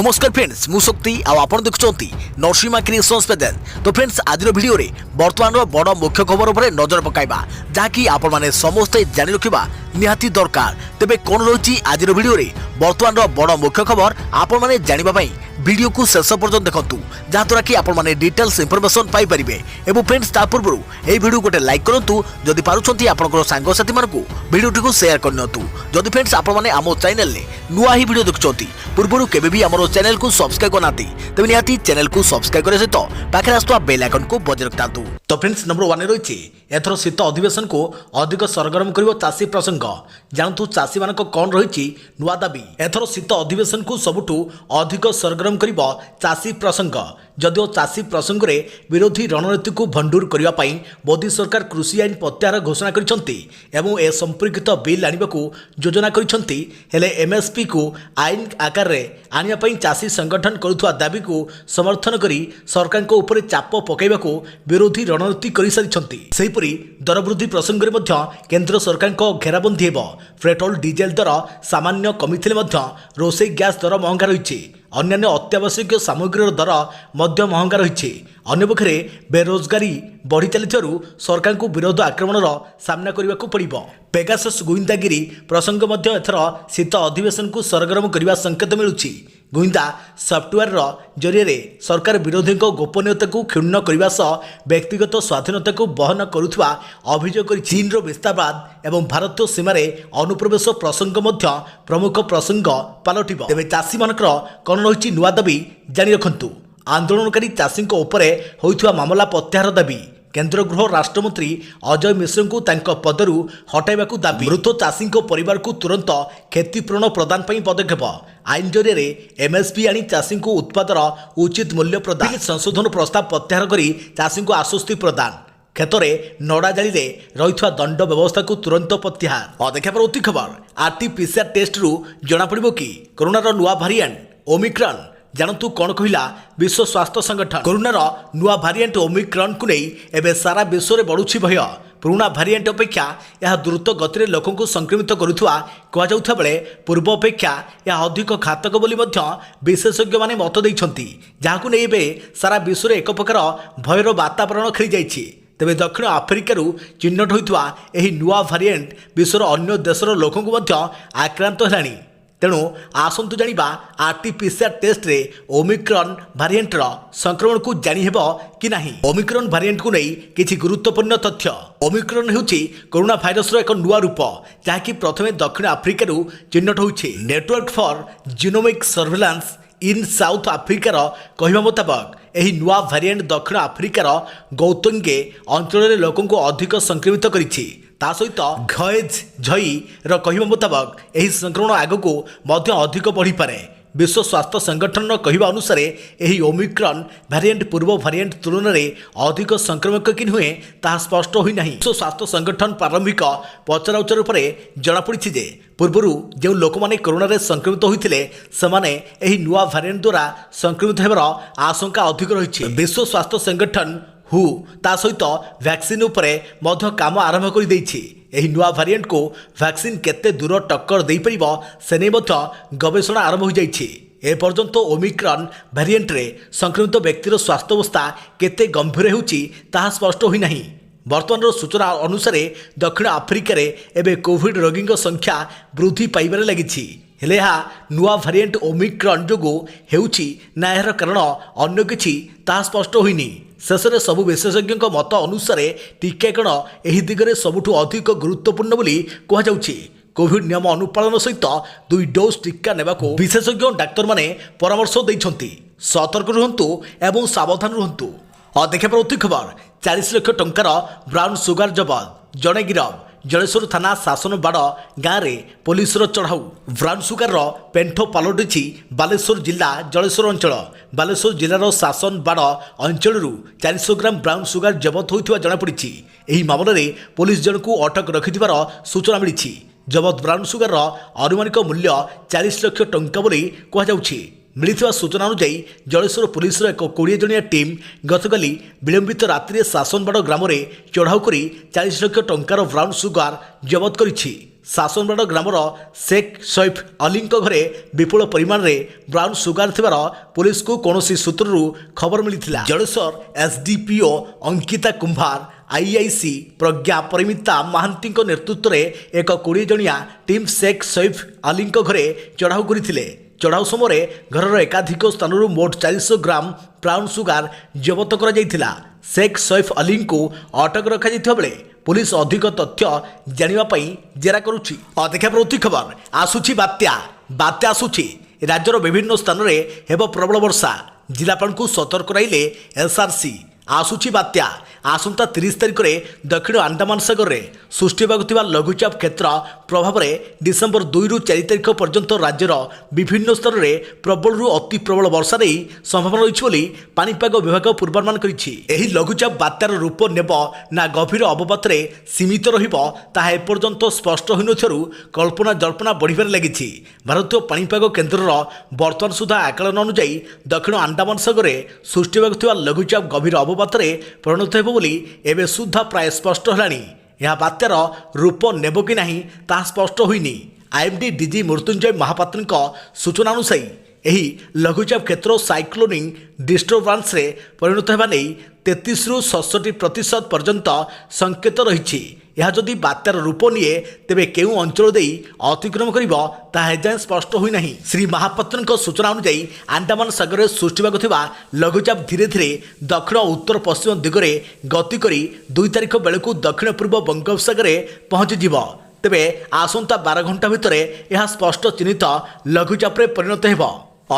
नमस्कार फ्रेंड्स मु शक्ति आपण देखुंती नरसिंहा क्रिएशंस पेजेस। तो फ्रेंड्स आज वीडियो रे वर्तमान बड़ मुख्य खबर उपर नजर पकाइबा जहाँकि आपण माने समस्ते जानि रखिबा निहाती दरकार। तेबे कोन रही आज वीडियो रे वर्तमान बड़ मुख्य खबर आपण माने जानिबा पई वीडियो को शेष पर्यंत देखंतु जहाँद्वारा कि आपण माने डिटेल्स इंफॉर्मेशन पाई परिबे। एवं फ्रेंड्स ता पूर्व ए वीडियो गोटे लाइक करंतु जदि पारुछंती आपनकर सांग साथी मानकु वीडियो को शेयर करनतु। जदि फ्रेंड्स आपण माने आमो चैनल ले नुआ ही वीडियो देखुछंती पूर्व केबे भी हमरो चैनल को सब्सक्राइब करनाती तबे निहाती चैनल को सब्सक्राइब करे सहित पाखे आसुवा बेल आइकन को बजाय रखतांतु। तो फ्रेंड्स नंबर 1 रही एथर शीत अधिवेशन को अधिक सरगरम करिवो चाषी प्रसंग। जानतु चाषी मानक कोन रही नुआ दाबी। एथर शीत अधिवेशन को सबुठु अधिक सरगरम करिवो चाषी प्रसंग। जदिओ चाषी प्रसंग रे विरोधी रणनीति को भंडूर करिवा पई मोदी सरकार कृषि आईन प्रत्याहार घोषणा करिसंती एवं ए संपर्कित बिल आनिबाकू योजना करिसंती। हेले एमएसपी को आईन आकार रे आनिया पई चाषी संगठन करुथुवा दाबी को समर्थन करी सरकार को ऊपर चाप पकाइबाकू विरोधी रणनीति करि सारिसंती। सेहिपरि दर वृद्धि प्रसंग रे मध्य केंद्र सरकार को घेराबंदी हेबो। पेट्रोल डीजेल दर सामान्य कमिथिले मध्य रोषे गैस दर महंगा रहिछि। अन्यान्य अत्यावश्यक सामग्रीर दर मध्य महंगा रही। अन्यपक्षे बेरोजगारी बढ़ी चली सरकार को विरोध आक्रमणर सामना करने को पड़ो। पेगासस गुइंदागिरी प्रसंग मध्य एथर शीत अधिवेशन को सरगरम करने संकेत मिलूँ। गुइंदा सफ्टवेयर जरिए सरकार विरोधी गोपनीयता को क्षुण्ण करने सह व्यक्तिगत स्वाधीनता को बहन करुवा अभियोग चीन विस्तारवाद एवं भारतीय सीमार अनुप्रवेश प्रसंग मध्य प्रमुख प्रसंग पलटिब। तेज चाषी मानकर कौन रही नुआ दाबी जानी रखु। आंदोलनकारी चाषी होइथुवा मामला प्रत्याहार दाबी। केंद्र गृह राष्ट्रमंत्री अजय मिश्र को तांको पदरु हटाइबाकू दाबी। मृत चाषी परिवार को तुरंत क्षतिपूरण प्रदान पर पदक्षेप। आईन जरिए एमएसपी आनी चाषी को उत्पादर उचित मूल्य प्रदान। संशोधन प्रस्ताव प्रत्याहार करी चाषी को आश्वस्ति प्रदान। क्षेत्र में नड़ा जाली रही दंड व्यवस्था को तुरंत प्रत्याहार। देखा परवर्ती खबर आरटीपीसीआर टेस्ट रु जना पड़ो कि कोरोनार नुआ भारिएंट ओमिक्रॉन। जानतु कौन कहला विश्व स्वास्थ्य संगठन। कोरोनार नुआ भारिएंट ओमिक्रॉन को नहीं एवं सारा विश्व में बढ़ुछि भय। पुराना भारिएंट अपेक्षा यह द्रुत गति लोक को संक्रमित करुवा कहु बेले पूर्व अपेक्षा यह अधिक घातक बोली विशेषज्ञ माने मत देइछंती। जहां नहीं एवं सारा विश्व में एक प्रकार भयर वातावरण खेली जाइछि। तेज दक्षिण आफ्रिकार चिन्हट होता यह नुआ भारिएंट विश्वर अन्य देशर लोक आक्रांत है। तेणु आसतु जानिबा आरटीपीसीआर टेस्ट रे ओमिक्रॉन भारिएंटर संक्रमण को जानी हेबो कि नाही। ओमिक्रॉन भारिएंट को नहीं किछि गुरुत्वपूर्ण तथ्य। ओमिक्रॉन हेउछि कोरोना भाइरस रो एक नुआ रूप जहाँकि प्रथमे दक्षिण आफ्रिकार चिन्हट होइछि। Network for genomic surveillance in south आफ्रिकार कहवा मुताबक यही नुआ भारिएंट दक्षिण आफ्रिकार गौतंगे अंचल लोकों को अधिक संक्रमित करिछि। ता सहित घएज झई कहवा मुताबक यही संक्रमण आगको मध्य अधिक बढ़ी पारे। विश्व स्वास्थ्य संगठन कहवा अनुसार यही ओमिक्रॉन भारिएंट पूर्व भारिएंट तुलन में अधिक संक्रमक कि नुहे ताहा स्पष्ट होई नाही। विश्व स्वास्थ्य संगठन प्रारंभिक पचराउचर पर जनापड़ी जे पूर्वर जो लोक मैंने कोरोना रे संक्रमित होते सेमाने यही नुआ भारिएंट द्वारा संक्रमित होबार आशंका अधिक रही। विश्व स्वास्थ्य संगठन हु ता सहित वैक्सीन उपरे मध्य काम आरंभ कर देइछि। एही नुआ भारिएंट को वैक्सीन केते दूर टक्कर दे परिबो से नै मध्य गवेषणा आरंभ हो जाइछि। ए पर्यंत ओमिक्रॉन भारिएंट रे संक्रमित व्यक्तिर स्वास्थ्य अवस्था केते गंभीर हेउछि ताहा स्पष्ट होई नाही। वर्तमान सूचना अनुसार दक्षिण आफ्रिकार एवं कोविड रोगी संख्या वृद्धि पाइबार लगी। हेले नुआ भारिएंट ओमिक्रॉन जोगु हेउछि ना एहर कारण अन्य किछि ताहा स्पष्ट होइनी। शेष में सबु विशेषज्ञ मत अनुसार टीकाकरण एही दिगरे सबुठु अधिक गुरुत्वपूर्ण बोली कहुछि। कोविड नियम अनुपालन सहित 2 डोज टीका नेबाको विशेषज्ञ डाक्तर माने परामर्श दैछंती। सतर्क रुहंतु एवं सावधान रुहंतु। देखा परवर्ती खबर 40 लाख टंकार ब्राउन सुगार जबत जड़े गिरफ। जलेश्वर थाना शासनबाड़ गाँव में पुलिस चढ़ाऊ। ब्राउन सुगार पेंठ पलटि बालेश्वर जिला जलेश्वर अंचल। बालेश्वर जिलार शासनबाड़ अंचल 400 ग्राम ब्राउन सुगार जबत होता जनापड़ी। यह मामले में पुलिस जन को अटक रखिथिबार सूचना मिली। जबत ब्राउन सुगार अनुमानिक मूल्य 40 लाख टंका बोली कहुछि। मिलिथिबा सूचना अनुसार जलेश्वर पुलिस एक 20 जनिया टीम गतकाली विलंबित रात्रि शासनबाड़ ग्राम में चढ़ाऊ कर 40 लाख टंकार ब्राउन सुगार जबत करिछि। शासनबाड़ ग्रामर शेख सैफ अलीଙ୍କ घरे विपुल परिमाण में ब्राउन सुगार थिबार पुलिस को कौनसी सूत्रु खबर मिलता। जड़ेश्वर एसडीपीओ अंकिता कुंभार आईआईसी प्रज्ञा परिमिता महांती नेतृत्व में एक 20 जणिया टीम शेख सैफ अलीଙ୍କ घरे चढ़ाऊ करथिले। चढ़ाऊ समय घर एकाधिक स्थान मोट 400 ग्राम ब्राउन सुगार जबत कर शेख सैफ अली को अटक रखा बेले पुलिस अधिक तथ्य जानापी जेरा करुच्ची। देखा पड़ती खबर आसुची बात्या आसुची राज्यर विभिन्न स्थान में हेब प्रबल वर्षा जिलापाल को सतर्क कराइले एसआरसी। आसुची बात्या आसंता 30 तारिख में दक्षिण अंडमान सागर में सृष्टि होगा लघुचाप क्षेत्र प्रभाव में डिसेम्बर 2 ରୁ 4 तारिख पर्यंत राज्यर विभिन्न स्थान में प्रबल अति प्रबल वर्षा नहीं संभावना रही पानीपाग विभाग पूर्वानुमान करिछि। एही लघुचाप बात्यार रूप नेब ना गभीर अवपात सीमित रहिबो ताहा एपर्यंत स्पष्ट होइनथिरु कल्पना जल्पना बढ़िबार लागिछि। भारतीय पानीपाग केन्द्रर वर्तमान सुधा आकलन अनुसार दक्षिण अंडमान सागर में सृष्टि होगा लघुचाप गभीर अवपात परिणत हेब बोली एबे सुधा प्राय स्पष्ट हेलानी। यह बात्यार रूप नेब कि नहीं ताहा स्पष्ट होइनी। आईएमडी डीजी मृत्युंजय महापात्रଙ୍କ सूचना अनुसार यही लघुचाप क्षेत्र साइक्लोनिक डिस्टर्बांस रे परिणत होगा नहीं 33 ରୁ 67% पर्यंत संकेत रही। यह जदि बात्यार रूप निए तेबे केउ अंचल देई अतिक्रम करिबो ताहा एजाएं स्पष्ट होई नाही। श्री महापात्रଙ୍କ सूचना अनुसार अंडमान सागर में सृष्टि होगा लघुचाप धीरे धीरे दक्षिण उत्तर पश्चिम दिगरे गति करी 2 तारिख बेलू दक्षिण पूर्व बंगोपसागर में पहुंचीज। तेबे आसंता 12 घंटा भितर यह स्पष्ट चिन्हित लघुचाप परिणत हेब।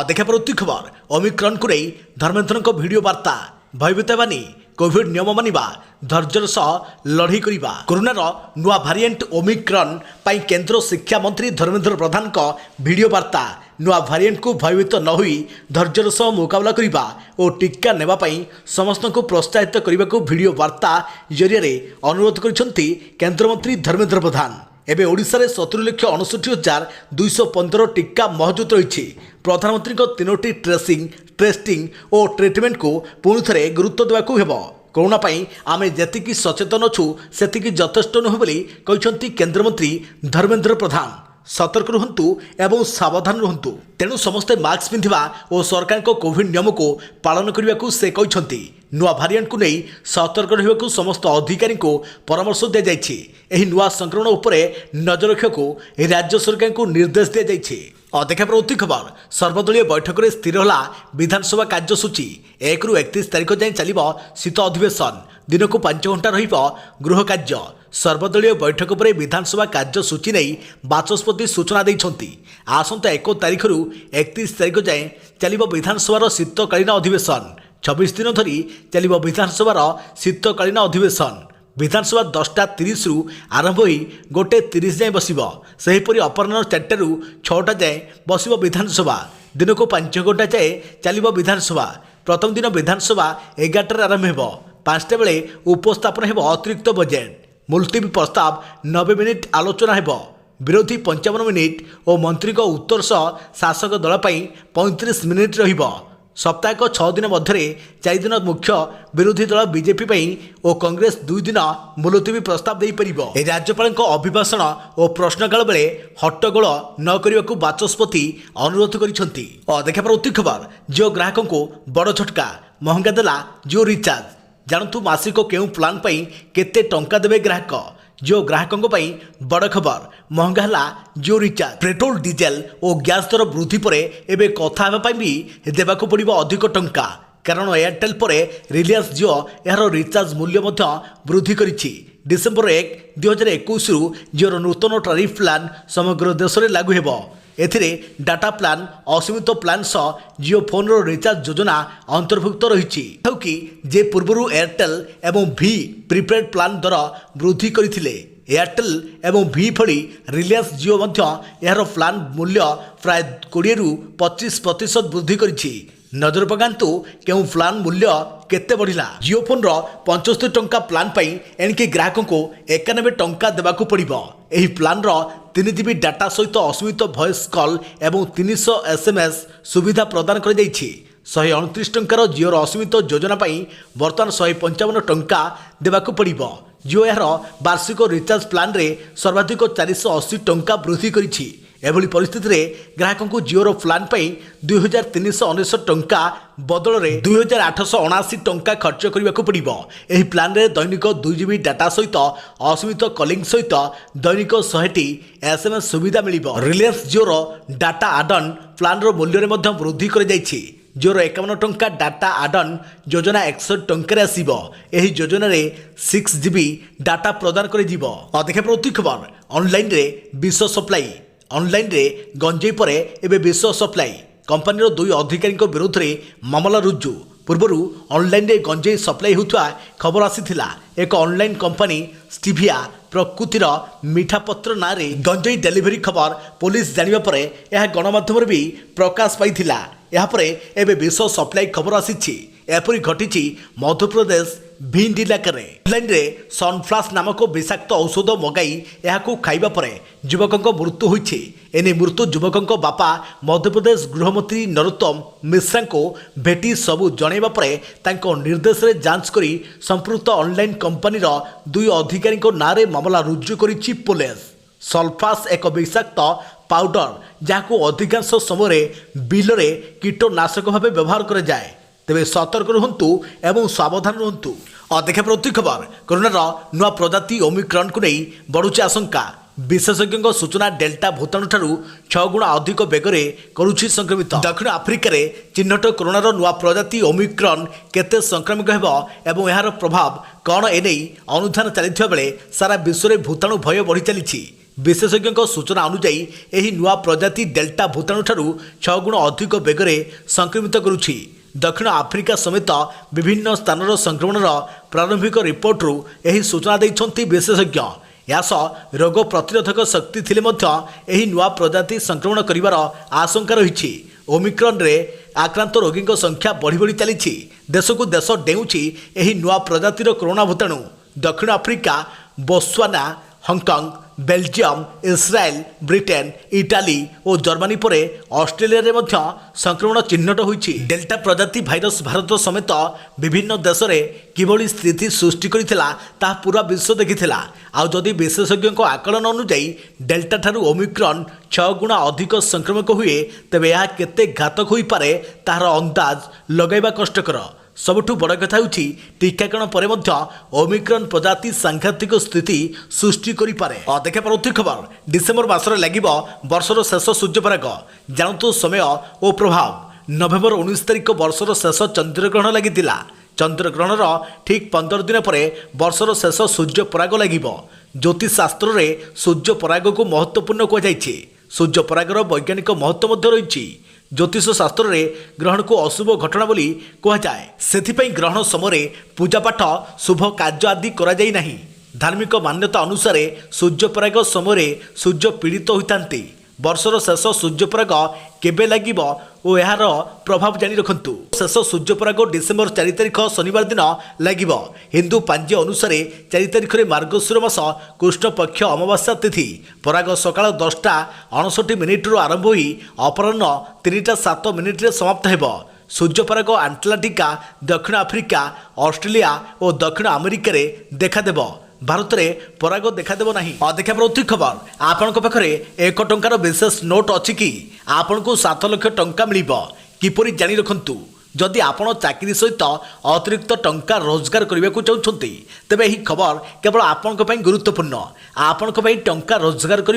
देखा पड़ती खबर ओमिक्रॉन को नहीं धर्मेंद्र भिडियो वार्ता भयभीत हेबानी कोविड नियम मानिबा धैर्यर सह लड़ई करिबा। कोरोनार नुआ भारिएंट ओमिक्रॉन पाई केंद्र शिक्षा मंत्री धर्मेंद्र प्रधान का भिडियो वार्ता नुआ भारिएंट को भयभीत न होई धैर्यर सह मुकाबला करिबा और टीका नेबा पाई समस्त को प्रोत्साहित करने को भिडियो वार्ता जरिए अनुरोध करिसेंती केंद्र मंत्री धर्मेंद्र प्रधान। एबे ओडिशा रे 70,69,215 टीका मौजूद रही। प्रधानमंत्री को 3टी ट्रेसिंग टेस्टिंग और ट्रिटमेंट को पुणी थे गुरुत्व देवाकू हेब। कोरोना पाई आमे जेतिकी सचेतन अछु सेतिकी यथेष्ट नुहे बोली कहिसेंती केंद्रमंत्री धर्मेंद्र प्रधान। सतर्क रुहंतु एवं सावधान रुहंतु तेणु समस्ते मास्क पिंधिबा और सरकार को कोविड नियम को पालन करने को से कहिसेंती। नुआ भारिएंट को नहीं सतर्क रहिबाकू समस्त अधिकारी को परामर्श दी जाइछि। एही नुआ संक्रमण उपरे नजर रखिबाकू राज्य सरकार को निर्देश दी जाइछि। देखा पड़ती खबर सर्वदलीय बैठक में स्थिर होला विधानसभा कार्यसूची 1 ରୁ 31 तारिख जाए चलिबो शीत अधिवेशन दिन को 5 घंटा रहिबो गृह कार्य। सर्वदलीय बैठक पर विधानसभा कार्यसूची नहीं बाचस्पति सूचना देइछंती। आसंता 1 तारिख ରୁ 31 तारिख जाए चलिबो विधानसभा शीतकालीन अधिवेशन 26 दिन धरी चलिबो विधानसभा शीतकालीन अधिवेशन। विधानसभा 10:30 ରୁ आरंभ हो 1:30 जाए बसिबो। सेहीपरि अपराह्न 4टा ରୁ 6टा जाए बसिबो विधानसभा। दिन को 5 घंटा जाए चलिबो विधानसभा। प्रथम दिन विधानसभा 11टार आरंभ हेबो। 5टा बेले उपस्थापन हेबो अतिरिक्त बजेट। मुलतवी प्रस्ताव 90 मिनिट आलोचना हेबो। विरोधी 55 मिनिट और मंत्री को उत्तर सह शासक दल पाई 35 मिनिट रहिबो। सप्ताहक 6 दिन मध्य 4 दिन मुख्य विरोधी दल बीजेपी और कांग्रेस 2 दिन मुलतवी प्रस्ताव दे परिबो। राज्यपाल अभिभाषण और प्रश्नकाल बेले हट्टगोल न करने को बाचस्पति अनुरोध करिसेंती। देखा पड़ती खबर जिओ ग्राहकों को बड़ झटका महंगा देला जिओ रिचार्ज। जानतु मासिक केउं प्लान पाई केते टंका देबे ग्राहक। जिओ ग्राहकों पाई बड़ खबर महंगा है जिओ रिचार्ज। पेट्रोल डीजेल और गैस दर वृद्धि पर एबे कथा भी देवाक पड़ो अधिक टंका कारण एयरटेल पर रिलायंस जिओ यार रिचार्ज मूल्य वृद्धि करिछि। डिसेम्बर 1, 2021 ରୁ जिओर नूतन टारिफ प्लान समग्र देश में लागू हेबो। एथिरे डाटा प्लान असीमित प्लान सह जिओ फोन रिचार्ज योजना अंतर्भुक्त रही। कि जे पूर्व एयरटेल एवं भी प्रीपेड प्लान दर वृद्धि करथिले एयरटेल एवं भी भली रिलायंस जिओ यार प्लान मूल्य प्राय 20 ରୁ 25% वृद्धि करिछि। नजर पकांतु केउ प्लान मूल्य केते बढ़िला। जिओ फोन 75 टंका प्लान पाई एणिके ग्राहकों को 91 टंका देवाकू पड़िबो। एही प्लान 3 GB डाटा सहित असीमित वॉइस कॉल एवं 300 SMS सुविधा प्रदान कर जाइछि। 129 टंकार जिओर असीमित योजना पाई बर्तमान 155 टंका देवाकू पड़िबो। जिओ यार वार्षिक रिचार्ज प्लान रे सर्वाधिक 480 टंका वृद्धि करिछि। एभली परिस्थिति रे ग्राहक को जिओर प्लान पर 2399 टंका बदल में 2879 टंका खर्च करने को पड़ो। यह प्लान रे दैनिक 2 GB डाटा सहित असीमित कलिंग सहित दैनिक 100टी SMS सुविधा मिल। रिलायंस जिओर डाटा आडन प्लान मूल्य में वृद्धि कर जिओर 51 टंका डाटा आडन योजना 61 टंकार आसो। यह योजन 6 GB डाटा प्रदान कर। अधिक प्रति खबर ऑनलाइन रे विश्व सप्लाई ऑनलाइन रे गंजेई पर एवं विश्व सप्लाई कंपानी 2 अधिकारी विरुद्ध में मामला रुजु। पूर्वर ऑनलाइन रे गंजेई सप्लाई होता खबर आसीथिला। एक ऑनलाइन कंपानी स्टिभिया प्रकृतिर मीठा पत्र ना रे गंजेई डेलीवरी खबर पुलिस जानिबा परे यह गणमाध्यम भी प्रकाश पाइथिला। यापर एवं विश्व सप्लाई खबर आसी एपरी घटी मध्यप्रदेश भिंड इलाकार ऑनलाइन रे सनफ्लाश नामक विषाक्त औषध मगाई यहां खाइबा परे युवक मृत्यु होइछि। एने मृत्यु युवक बापा मध्यप्रदेश गृहमंत्री नरोत्तम मिश्रा को भेटी सबू जनइबा परे तांको निर्देश रे जांच करी संपृक्त ऑनलाइन कंपनी 2 अधिकारी नाँ मामला रुजु करिछि पुलिस। सल्फास एक विषाक्त पाउडर जहां अधिकांश समय बिल रे कीटनाशक भाव व्यवहार कर जाए। तेरे सतर्क रुहतु एवं सावधान रुहतु। अधिक प्रति खबर कोरोनार नुआ प्रजाति ओमिक्रॉन को नहीं बढ़ुची आशंका। विशेषज्ञों सूचना डेल्टा भूताणु ठारू 6 गुणा अधिक बेगरे करुछि संक्रमित। दक्षिण आफ्रिकार चिन्हट कोरोनार नुआ प्रजाति ओमिक्रॉन केते संक्रमित हेब एवं यार प्रभाव कौन एने अनुधान चलता बेले सारा विश्व में भूताणु भय बढ़ी चली। विशेषज्ञों सूचना अनुजाई यही नुआ प्रजाति डेल्टा भूताणु ठारू 6 गुण अधिक बेगरे संक्रमित करुछि। दक्षिण आफ्रिका समेत विभिन्न स्थानर संक्रमणर प्रारंभिक रिपोर्टरू यही सूचना देइछन्ति विशेषज्ञ। यास रोग प्रतिरोधक शक्ति थिले मध्य यही नुआ प्रजाति संक्रमण करिवार आशंका रहिछि। ओमिक्रॉन रे आक्रांत रोगी संख्या बढ़ी बढ़ी चली। देश को देश डेउछि यही नुआ प्रजातिर कोरोना भूताणु। दक्षिण आफ्रिका, बोत्सवाना, हांगकांग, बेल्जियम, इस्राएल, ब्रिटेन, इटाली और जर्मनी पर ऑस्ट्रेलिया रे मध्य संक्रमण चिन्हट होइछि। डेल्टा प्रजाति भाइरस भारत समेत विभिन्न देश में किभली स्थिति सृष्टि करिथिला ता पूरा विश्व देखिथिला। आ जदि विशेषज्ञों आकलन अनुजाई डेल्टा ठारू ओमिक्रॉन 6 गुणा अधिक संक्रमक हुए तेबे यह केते घातक होई पारे तार अंदाज लगाइबा कष्टकर। सबुठु बड़ कथा होछि टीकाकरण पर मध्य ओमिक्रॉन प्रजाति सांघातिक स्थिति सृष्टि करि पारे। अधिक प्रति खबर डिसेम्बर मासरे लागिबो वर्षर शेष सूर्यपराग। जानतु समय और प्रभाव। नवेम्बर 19 तारिख वर्षर शेष चंद्रग्रहण लागितिला। चंद्रग्रहणर ठीक 15 दिन पर वर्षर शेष सूर्यपराग लागिबो। ज्योतिष शास्त्र रे सूर्यपराग को महत्वपूर्ण कह जायछि। सूर्यपरागर वैज्ञानिक महत्व मध्य रहिछि। ज्योतिष शास्त्र रे ग्रहण को अशुभ घटना बोली कह जाए। सेथिपई ग्रहण समय पूजापाठ शुभ कार्य आदि करा जाई नहीं। धार्मिक मान्यता अनुसार सूर्यपराग समय सूर्य पीड़ित होइतांती। वर्षर शेष सूर्यपराग केबे लागिबो ओ यार प्रभाव जानी रखंतु। शेष सूर्यपराग डिसेम्बर 4 तारिख शनिवार दिन लागिबो। हिंदू पांज्य अनुसार 4 तारिख रे मार्गशीर मास कृष्ण पक्ष अमावास्या तिथि। पराग सकाळ 10:59 रु आरंभ होई अपराह्न 3:07 रे समाप्त हेबो। सूर्यपराग आंटार्कटिका, दक्षिण आफ्रिका, ऑस्ट्रेलिया और दक्षिण अमेरिका रे देखा देबो। भारत में पराग देखादेव नहीं। अधिक प्रति खबर आपण पाखे 1 टंकार विशेष नोट अच्छी कि आपण को 7 लाख टंका मिल किपरि जानी रखंतु। जदि आपण चाकरी सहित अतिरिक्त टंका रोजगार करने को चाहते तेबे यही खबर केवल आपण गुरुत्वपूर्ण। आपण टंका रोजगार कर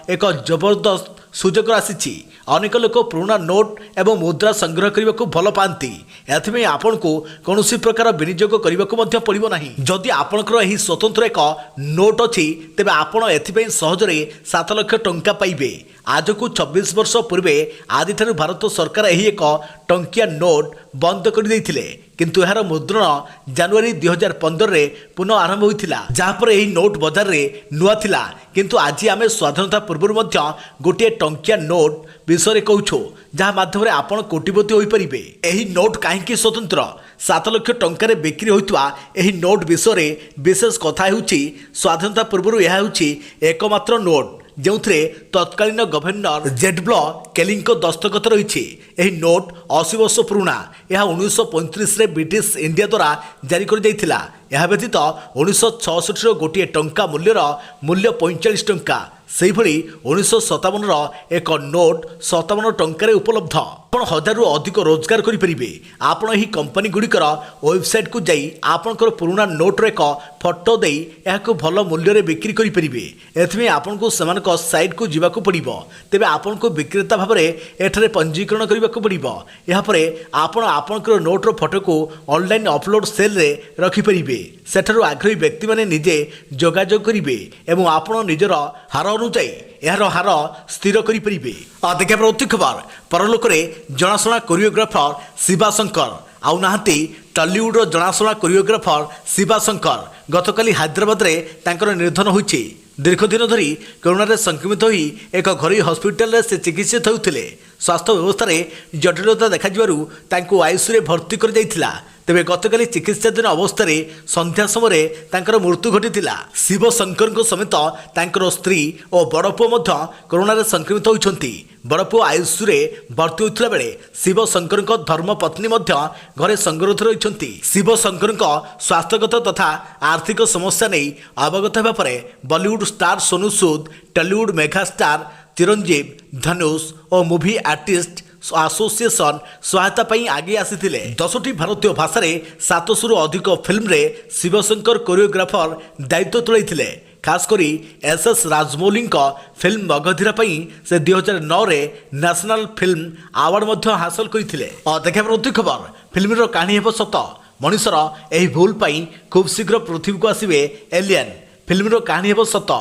एक जबरदस्त सुजोग आसी। अनेक लोक पुराना नोट एवं मुद्रा संग्रह करने को भल पाती। एथि आपण को कौन प्रकार विनियोग करने को पड़ो ना। जदि आपणकर यही स्वतंत्र एक नोट अच्छी तेबे आपण एथि सहजरे 7 लाख टंका पाइबे। आज को 26 वर्ष पूर्वे आदि ठारू भारत सरकार यही एक टंकिया नोट बंद कर देइथिले, किंतु यार मुद्रण जनवरी 2015 रे पुनः आरंभ होइथिला। जहाँपर यही नोट बाजार रे नुआ थिला, किंतु आज आमे स्वाधीनता पूर्व मध्य गोटे टंकिया नोट विषय कहूँ जहाँ माध्यम आपण कोटिपति हो पारिबे। एही नोट कहीं स्वतंत्र 7 लाख टंकार बिक्री होइतवा एही नोट विषय विशेष कथा होउछि स्वाधीनता पूर्व यह होउछि एकमात्र नोट जो तत्कालीन गवर्नर जेडब्लो केली दस्तखत रही। यह नोट 80 वर्ष पुराणा। यह 1935 रे ब्रिटिश इंडिया द्वारा जारी कर जाइथिला। ଏହା ବ୍ୟତୀତ 1966 ଗୋଟିଏ ଟଙ୍କା ମୂଲ୍ୟର ମୂଲ୍ୟ 45 ଟଙ୍କା, ସେହିଭଳି 1957 ଏକ ନୋଟ୍ 57 ଟଙ୍କାରେ ଉପଲବ୍ଧ। ଆପଣ 1000ରୁ ଅଧିକ ରୋଜଗାର କରିପାରିବେ। ଆପଣ ଏହି କମ୍ପାନୀ ଗୁଡ଼ିକର ୱେବସାଇଟ୍କୁ ଯାଇ ଆପଣଙ୍କର ପୁରୁଣା ନୋଟ୍ର ଏକ ଫଟୋ ଦେଇ ଏହାକୁ ଭଲ ମୂଲ୍ୟରେ ବିକ୍ରି କରିପାରିବେ। ଏଥିପାଇଁ ଆପଣଙ୍କୁ ସେମାନଙ୍କ ସାଇଟ୍କୁ ଯିବାକୁ ପଡ଼ିବ। ତେବେ ଆପଣଙ୍କୁ ବିକ୍ରେତା ଭାବରେ ଏଠାରେ ପଞ୍ଜୀକରଣ କରିବାକୁ ପଡ଼ିବ। ଏହାପରେ ଆପଣ ଆପଣଙ୍କର ନୋଟ୍ର ଫଟୋକୁ ଅନଲାଇନ୍ ଅପଲୋଡ଼ ସେଲ୍ରେ ରଖିପାରିବେ। ସେଠାରୁ ଆଗ୍ରହୀ ବ୍ୟକ୍ତିମାନେ ନିଜେ ଯୋଗାଯୋଗ କରିବେ ଏବଂ ଆପଣ ନିଜର ହାର ଅନୁଯାୟୀ ଏହାର ହାର ସ୍ଥିର କରିପାରିବେ। ଦେଖିବା ପରବର୍ତ୍ତୀ ଖବର, ପରଲୋକରେ ଜଣାଶୁଣା କୋରିଓଗ୍ରାଫର ଶିବା ଶଙ୍କର ଆଉ ନାହାନ୍ତି। ଟଲିଉଡ଼ର ଜଣାଶୁଣା କୋରିଓଗ୍ରାଫର ଶିବା ଶଙ୍କର ଗତକାଲି ହାଇଦ୍ରାବାଦରେ ତାଙ୍କର ନିଧନ ହୋଇଛି। ଦୀର୍ଘଦିନ ଧରି କରୋନାରେ ସଂକ୍ରମିତ ହୋଇ ଏକ ଘରୋଇ ହସ୍ପିଟାଲରେ ସେ ଚିକିତ୍ସିତ ହେଉଥିଲେ। ସ୍ୱାସ୍ଥ୍ୟ ବ୍ୟବସ୍ଥାରେ ଜଟିଳତା ଦେଖାଯିବାରୁ ତାଙ୍କୁ ଆଇସିୟୁରେ ଭର୍ତ୍ତି କରାଯାଇଥିଲା। ତେବେ ଗତକାଲି ଚିକିତ୍ସାଧୀନ ଅବସ୍ଥାରେ ସନ୍ଧ୍ୟା ସମୟରେ ତାଙ୍କର ମୃତ୍ୟୁ ଘଟିଥିଲା। ଶିବ ଶଙ୍କରଙ୍କ ସମେତ ତାଙ୍କର ସ୍ତ୍ରୀ ଓ ବଡ଼ ପୁଅ ମଧ୍ୟ କରୋନାରେ ସଂକ୍ରମିତ ହୋଇଛନ୍ତି। ବଡ଼ ପୁଅ ଆଇସିୟୁରେ ଭର୍ତ୍ତି ହୋଇଥିଲା ବେଳେ ଶିବ ଶଙ୍କରଙ୍କ ଧର୍ମପତ୍ନୀ ମଧ୍ୟ ଘରେ ସଙ୍ଗରୋଧରେ ରହିଛନ୍ତି। ଶିବ ଶଙ୍କରଙ୍କ ସ୍ୱାସ୍ଥ୍ୟଗତ ତଥା ଆର୍ଥିକ ସମସ୍ୟା ନେଇ ଅବଗତ ହେବା ପରେ ବଲିଉଡ୍ ଷ୍ଟାର ସୋନୁ ସୁଦ, ଟଲିଉଡ୍ ମେଗାଷ୍ଟାର ଚିରଞ୍ଜୀବ, ଧନୁଷ ଓ ମୁଭି ଆର୍ଟିଷ୍ଟ ଆସୋସିଏସନ ସହାୟତା ପାଇଁ ଆଗେଇ ଆସିଥିଲେ। 10ଟି ଭାରତୀୟ ଭାଷାରେ 700ରୁ ଅଧିକ ଫିଲ୍ମରେ ଶିବଶଙ୍କର କୋରିଓଗ୍ରାଫର ଦାୟିତ୍ୱ ତୁଲାଇଥିଲେ। ଖାସ୍ କରି ଏସ୍ ରାଜମୌଲିଙ୍କ ଫିଲ୍ମ ମଗଧୀରା ପାଇଁ ସେ 2009ରେ ନ୍ୟାସନାଲ ଫିଲ୍ମ ଆୱାର୍ଡ ମଧ୍ୟ ହାସଲ କରିଥିଲେ। ଦେଖିବା ପରବର୍ତ୍ତୀ ଖବର, ଫିଲ୍ମର କାହାଣୀ ହେବ ସତ। ମଣିଷର ଏହି ଭୁଲ ପାଇଁ ଖୁବ୍ ଶୀଘ୍ର ପୃଥିବୀକୁ ଆସିବେ ଏଲିଏନ୍। ଫିଲ୍ମର କାହାଣୀ ହେବ ସତ।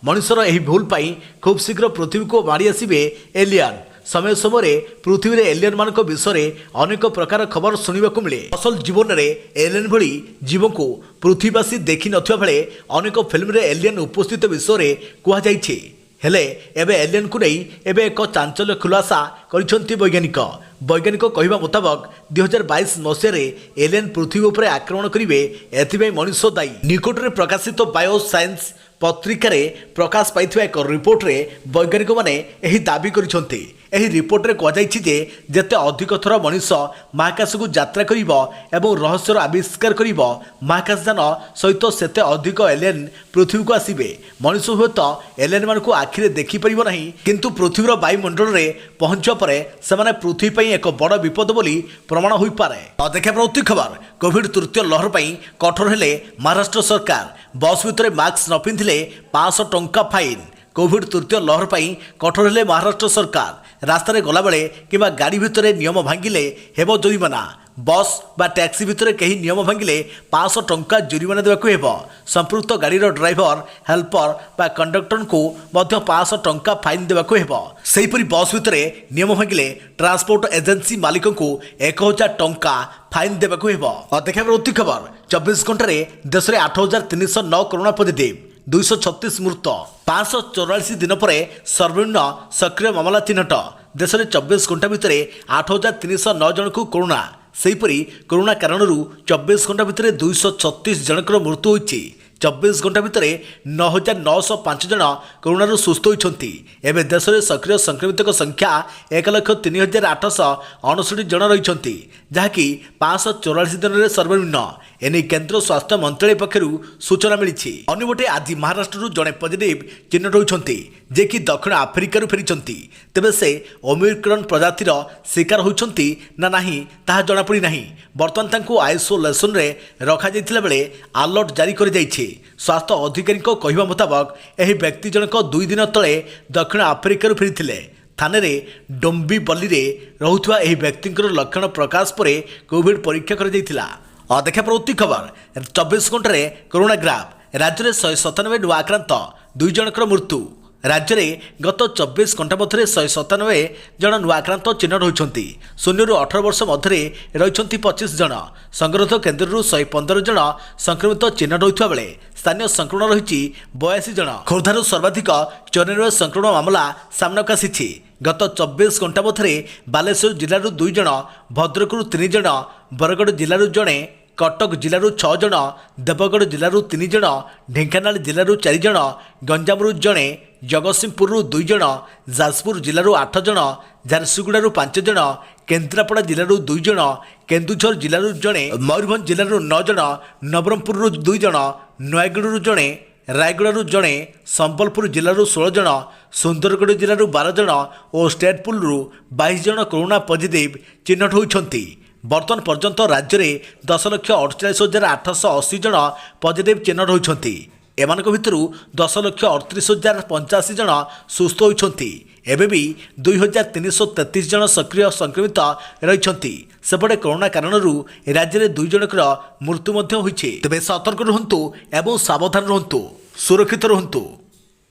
ମଣିଷର ଏହି ଭୁଲ ପାଇଁ ଖୁବ୍ ଶୀଘ୍ର ପୃଥିବୀକୁ ମାଡ଼ି ଆସିବେ ଏଲିଏନ୍। ସମୟ ସମୟରେ ପୃଥିବୀରେ ଏଲିଏନ୍ ମାନଙ୍କ ବିଷୟରେ ଅନେକ ପ୍ରକାର ଖବର ଶୁଣିବାକୁ ମିଳେ। ଅସଲ ଜୀବନରେ ଏଲିଏନ୍ ଭଳି ଜୀବଙ୍କୁ ପୃଥିବୀବାସୀ ଦେଖିନଥିବା ବେଳେ ଅନେକ ଫିଲ୍ମରେ ଏଲିଏନ୍ ଉପସ୍ଥିତ ବିଷୟରେ କୁହାଯାଇଛି। ହେଲେ ଏବେ ଏଲିଏନ୍କୁ ନେଇ ଏବେ ଏକ ଚାଞ୍ଚଲ୍ୟ ଖୁଲାସା କରିଛନ୍ତି ବୈଜ୍ଞାନିକ। ବୈଜ୍ଞାନିକ କହିବା ମୁତାବକ 2022 ମସିହାରେ ଏଲିଏନ୍ ପୃଥିବୀ ଉପରେ ଆକ୍ରମଣ କରିବେ, ଏଥିପାଇଁ ମଣିଷ ଦାୟୀ। ନିକଟରେ ପ୍ରକାଶିତ ବାୟୋ ସାଇନ୍ସ ପତ୍ରିକାରେ ପ୍ରକାଶ ପାଇଥିବା ଏକ ରିପୋର୍ଟରେ ବୈଜ୍ଞାନିକମାନେ ଏହି ଦାବି କରିଛନ୍ତି। ଏହି ରିପୋର୍ଟରେ କୁହାଯାଇଛି ଯେ ଯେତେ ଅଧିକ ଥର ମଣିଷ ମହାକାଶକୁ ଯାତ୍ରା କରିବ ଏବଂ ରହସ୍ୟର ଆବିଷ୍କାର କରିବ, ମହାକାଶଯାନ ସହିତ ସେତେ ଅଧିକ ଏଲିଏନ୍ ପୃଥିବୀକୁ ଆସିବେ। ମଣିଷ ହୁଏତ ଏଲିଏନ୍ ମାନଙ୍କୁ ଆଖିରେ ଦେଖିପାରିବ ନାହିଁ, କିନ୍ତୁ ପୃଥିବୀର ବାୟୁମଣ୍ଡଳରେ ପହଞ୍ଚିବା ପରେ ସେମାନେ ପୃଥିବୀ ପାଇଁ ଏକ ବଡ଼ ବିପଦ ବୋଲି ପ୍ରମାଣ ହୋଇପାରେ। ଦେଖିବା ପରବର୍ତ୍ତୀ ଖବର, କୋଭିଡ୍ ତୃତୀୟ ଲହର ପାଇଁ କଠୋର ହେଲେ ମହାରାଷ୍ଟ୍ର ସରକାର। ବସ୍ ଭିତରେ ମାସ୍କ ନ ପିନ୍ଧିଲେ 500 ଟଙ୍କା ଫାଇନ୍। କୋଭିଡ୍ ତୃତୀୟ ଲହର ପାଇଁ କଠୋର ହେଲେ ମହାରାଷ୍ଟ୍ର ସରକାର। ରାସ୍ତାରେ ଗଲାବେଳେ କିମ୍ବା ଗାଡ଼ି ଭିତରେ ନିୟମ ଭାଙ୍ଗିଲେ ହେବ ଜରିମାନା। ବସ୍ ବା ଟ୍ୟାକ୍ସି ଭିତରେ କେହି ନିୟମ ଭାଙ୍ଗିଲେ 500 ଟଙ୍କା ଜରିମାନା ଦେବାକୁ ହେବ। ସମ୍ପୃକ୍ତ ଗାଡ଼ିର ଡ୍ରାଇଭର, ହେଲ୍ପର ବା କଣ୍ଡକ୍ଟରଙ୍କୁ ମଧ୍ୟ 500 ଟଙ୍କା ଫାଇନ୍ ଦେବାକୁ ହେବ। ସେହିପରି ବସ୍ ଭିତରେ ନିୟମ ଭାଙ୍ଗିଲେ ଟ୍ରାନ୍ସପୋର୍ଟ ଏଜେନ୍ସି ମାଲିକଙ୍କୁ 1000 ଟଙ୍କା ଫାଇନ୍ ଦେବାକୁ ହେବ। ଦେଖିବା ପରବର୍ତ୍ତୀ ଖବର, 24 ଘଣ୍ଟାରେ ଦେଶରେ 8309 କରୋନା ପଜିଟିଭ୍, 236 ମୃତ, 584 ଦିନ ପରେ ସର୍ବନିମ୍ନ ସକ୍ରିୟ ମାମଲା ଚିହ୍ନଟ। ଦେଶରେ 24 ଘଣ୍ଟା ଭିତରେ 8309 ଜଣଙ୍କୁ କରୋନା। ସେହିପରି କରୋନା କାରଣରୁ 24 ଘଣ୍ଟା ଭିତରେ 236 ଜଣଙ୍କର ମୃତ୍ୟୁ ହୋଇଛି। 24 ଘଣ୍ଟା ଭିତରେ 9905 ଜଣ କରୋନାରୁ ସୁସ୍ଥ ହୋଇଛନ୍ତି। ଏବେ ଦେଶରେ ସକ୍ରିୟ ସଂକ୍ରମିତଙ୍କ ସଂଖ୍ୟା 1,03,859 ଜଣ ରହିଛନ୍ତି, ଯାହାକି 584 ଦିନରେ ସର୍ବନିମ୍ନ। ଏନେଇ କେନ୍ଦ୍ର ସ୍ୱାସ୍ଥ୍ୟ ମନ୍ତ୍ରାଳୟ ପକ୍ଷରୁ ସୂଚନା ମିଳିଛି। ଅନ୍ୟପଟେ ଆଜି ମହାରାଷ୍ଟ୍ରରୁ ଜଣେ ପଜିଟିଭ୍ ଚିହ୍ନଟ ହୋଇଛନ୍ତି, ଯିଏକି ଦକ୍ଷିଣ ଆଫ୍ରିକାରୁ ଫେରିଛନ୍ତି। ତେବେ ସେ ଓମିକ୍ରନ୍ ପ୍ରଜାତିର ଶିକାର ହୋଇଛନ୍ତି ନା ନାହିଁ ତାହା ଜଣାପଡ଼ି ନାହିଁ। ବର୍ତ୍ତମାନ ତାଙ୍କୁ ଆଇସୋଲେସନରେ ରଖାଯାଇଥିଲା ବେଳେ ଆଲର୍ଟ ଜାରି କରାଯାଇଛି। ସ୍ୱାସ୍ଥ୍ୟ ଅଧିକାରୀଙ୍କ କହିବା ମୁତାବକ ଏହି ବ୍ୟକ୍ତି ଜଣକ 2 ଦିନ ତଳେ ଦକ୍ଷିଣ ଆଫ୍ରିକାରୁ ଫେରିଥିଲେ। ଥାନାରେ ଡୋମ୍ବିବଲିରେ ରହୁଥିବା ଏହି ବ୍ୟକ୍ତିଙ୍କର ଲକ୍ଷଣ ପ୍ରକାଶ ପରେ କୋଭିଡ୍ ପରୀକ୍ଷା କରାଯାଇଥିଲା। ଦେଖିବା ପରବର୍ତ୍ତୀ ଖବର, 24 ଘଣ୍ଟାରେ କରୋନା ଗ୍ରାଫ। ରାଜ୍ୟରେ 197 ନୂଆ ଆକ୍ରାନ୍ତ, 2 ଜଣଙ୍କର ମୃତ୍ୟୁ। ରାଜ୍ୟରେ ଗତ 24 ଘଣ୍ଟା ମଧ୍ୟରେ 197 ଜଣ ନୂଆ ଆକ୍ରାନ୍ତ ଚିହ୍ନଟ ହୋଇଛନ୍ତି। 0ରୁ 18 ବର୍ଷ ମଧ୍ୟରେ ରହିଛନ୍ତି 25 ଜଣ। ସଂଗରୋଧ କେନ୍ଦ୍ରରୁ 115 ଜଣ ସଂକ୍ରମିତ ଚିହ୍ନଟ ହୋଇଥିବା ବେଳେ ସ୍ଥାନୀୟ ସଂକ୍ରମଣ ରହିଛି 82 ଜଣ। ଖୋର୍ଦ୍ଧାରୁ ସର୍ବାଧିକ 94 ସଂକ୍ରମଣ ମାମଲା ସାମ୍ନାକୁ ଆସିଛି। ଗତ 24 ଘଣ୍ଟା ମଧ୍ୟରେ ବାଲେଶ୍ୱର ଜିଲ୍ଲାରୁ 2 ଜଣ, ଭଦ୍ରକରୁ 3 ଜଣ, ବରଗଡ଼ ଜିଲ୍ଲାରୁ ଜଣେ, କଟକ ଜିଲ୍ଲାରୁ 6 ଜଣ, ଦେବଗଡ଼ ଜିଲ୍ଲାରୁ 3 ଜଣ, ଢେଙ୍କାନାଳ ଜିଲ୍ଲାରୁ 4 ଜଣ, ଗଞ୍ଜାମରୁ ଜଣେ, ଜଗତସିଂହପୁରରୁ 2 ଜଣ, ଯାଜପୁର ଜିଲ୍ଲାରୁ 8 ଜଣ, ଝାରସୁଗୁଡ଼ାରୁ 5 ଜଣ, केन्द्रापड़ा जिलूर 2 जन, केन्दुझर जिलूर जड़े, मयूरभंज जिलूर 9 जन, नवरंगपुर 2 जन, नयगढ़ जड़े, रायगड़ जड़े, संबलपुर जिलूर 16 जन, सुंदरगढ़ जिलूर 12 जन और स्टेटपुल 22 जन कोरोना पॉजिटिव चिन्हट होती। बर्तमान पर्यंत राज्य में 10,48,880 जन पॉजिटिव चिन्हट होती। एमानक भितर 10,38,085 जन सुस्थ होती। एबे भी 2,333 जन सक्रिय संक्रमित रही। सेपटे कोरोना कारण राज्य में 2 जनकर मृत्यु होती। तेज सतर्क रुहतु एवं सावधान रुहतु, सुरक्षित रुहतु।